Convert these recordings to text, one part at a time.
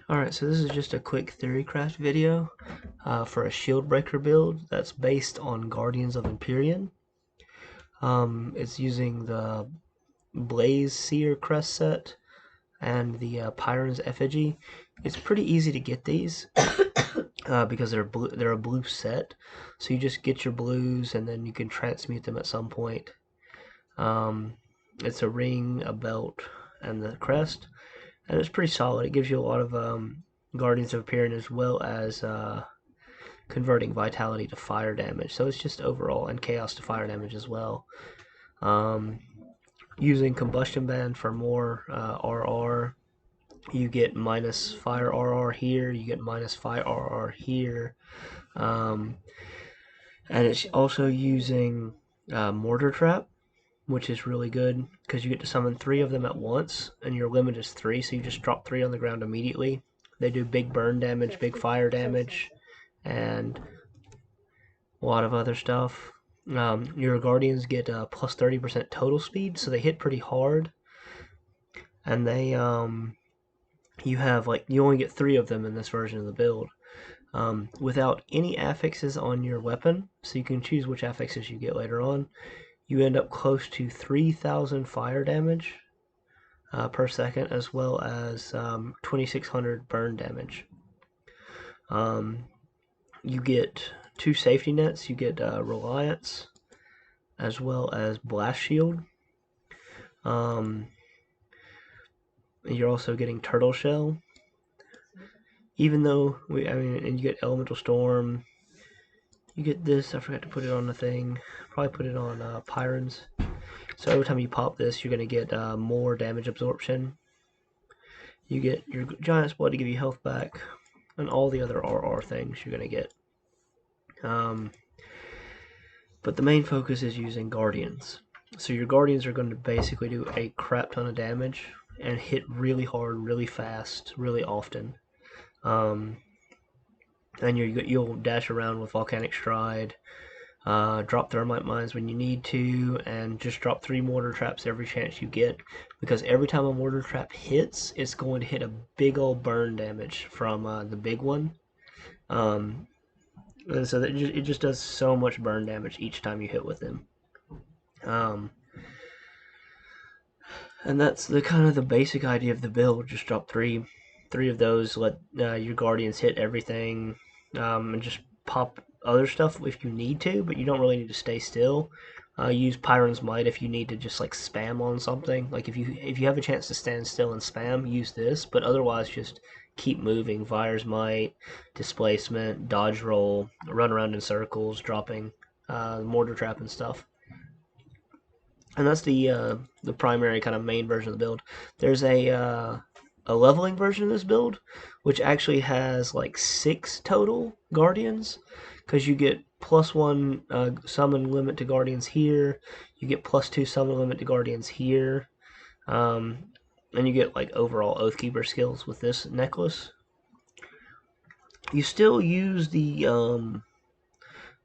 Alright, so this is just a quick theory craft video for a shield breaker build that's based on Guardians of Empyrean. It's using the Blaze Seer crest set and the Pyron's effigy. It's pretty easy to get these because they're a blue set, so you just get your blues and then you can transmute them at some point. It's a ring, a belt, and the crest. And it's pretty solid. It gives you a lot of Guardians of Pyrine as well as converting Vitality to fire damage. So it's just overall, and Chaos to fire damage as well. Using Combustion Band for more RR. You get minus fire RR here, you get minus fire RR here. And it's also using Mortar Trap, which is really good because you get to summon 3 of them at once, and your limit is 3, so you just drop 3 on the ground immediately. They do big burn damage, big fire damage, and a lot of other stuff. Your Guardians get plus 30% total speed, so they hit pretty hard. And they, you only get 3 of them in this version of the build. Without any affixes on your weapon, so you can choose which affixes you get later on. You end up close to 3,000 fire damage per second, as well as 2,600 burn damage. You get 2 safety nets. You get Reliance, as well as Blast Shield. You're also getting Turtle Shell. Even though, and you get Elemental Storm. You get this, I forgot to put it on the thing. Probably put it on Pyrines. So every time you pop this, you're going to get more damage absorption. You get your Giant's Blood to give you health back, and all the other RR things you're going to get. But the main focus is using Guardians. So your Guardians are going to basically do a crap ton of damage and hit really hard, really fast, really often. And you'll dash around with Volcanic Stride, drop Thermite Mines when you need to, and just drop 3 Mortar Traps every chance you get, because every time a Mortar Trap hits, it's going to hit a big old burn damage from the big one. And so it just does so much burn damage each time you hit with them. And that's the kind of the basic idea of the build. Just drop three of those, let your Guardians hit everything, and just pop other stuff if you need to, but you don't really need to stay still. Use Pyron's Might if you need to just like spam on something. Like if you have a chance to stand still and spam, use this, but otherwise just keep moving. Fire's Might, Displacement, Dodge Roll, run around in circles, dropping Mortar Trap and stuff. And that's the primary kind of main version of the build. There's a leveling version of this build, which actually has like 6 total Guardians, because you get +1 summon limit to Guardians here, you get +2 summon limit to Guardians here, and you get like overall Oathkeeper skills with this necklace. You still use the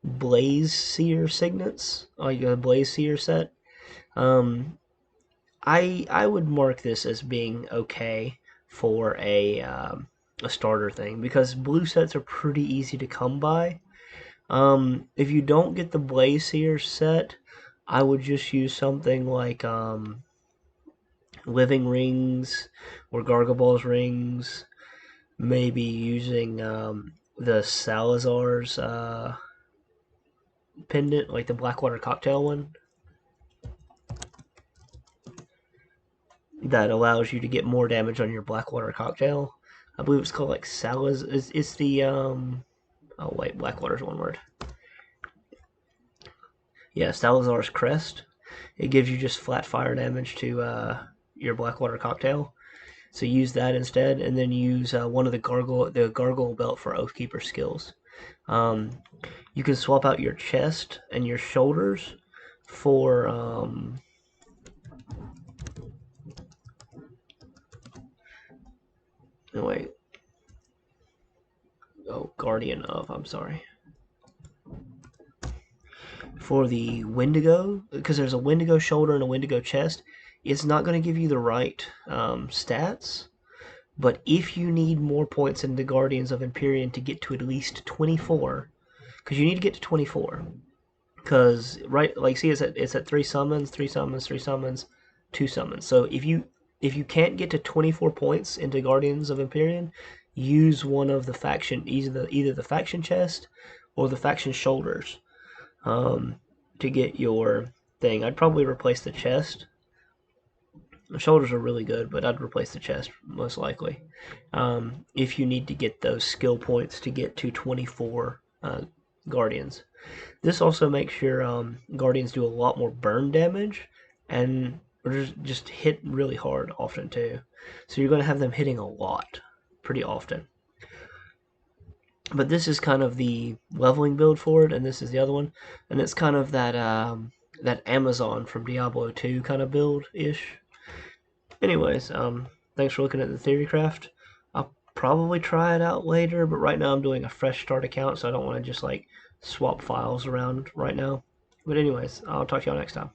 Blaze Seer signets, like a Blaze Seer set. I would mark this as being okay for a starter thing, because blue sets are pretty easy to come by. If you don't get the Blaze Seer set, I would just use something like Living Rings or Gargaball's Rings. Maybe using the Salazar's pendant, like the Blackwater Cocktail one, that allows you to get more damage on your Blackwater Cocktail. I believe it's called like Salaz. It's the oh wait, Blackwater's one word. Yeah, Salazar's Crest. It gives you just flat fire damage to your Blackwater Cocktail. So use that instead, and then use one of the Gargoyle Belt for Oathkeeper skills. You can swap out your chest and your shoulders for no, wait. Oh, Guardian of, I'm sorry. For the Wendigo, because there's a Wendigo shoulder and a Wendigo chest, it's not going to give you the right stats, But if you need more points in the Guardians of Empyrean to get to at least 24, because you need to get to 24, because right, like see, it's at three summons, three summons, two summons. So if you can't get to 24 points into Guardians of Empyrean, use one of the faction, either the faction chest or the faction shoulders, um, to get your thing. I'd probably replace the chest. The shoulders are really good, but I'd replace the chest most likely. If you need to get those skill points to get to 24 guardians. This also makes your guardians do a lot more burn damage and just hit really hard often too. So you're going to have them hitting a lot pretty often. But this is kind of the leveling build for it, and this is the other one, and it's kind of that Amazon from Diablo 2 kind of build ish. Anyways, thanks for looking at the theory craft. I'll probably try it out later, but right now I'm doing a fresh start account, so I don't want to just like swap files around right now. But anyways, I'll talk to y'all next time.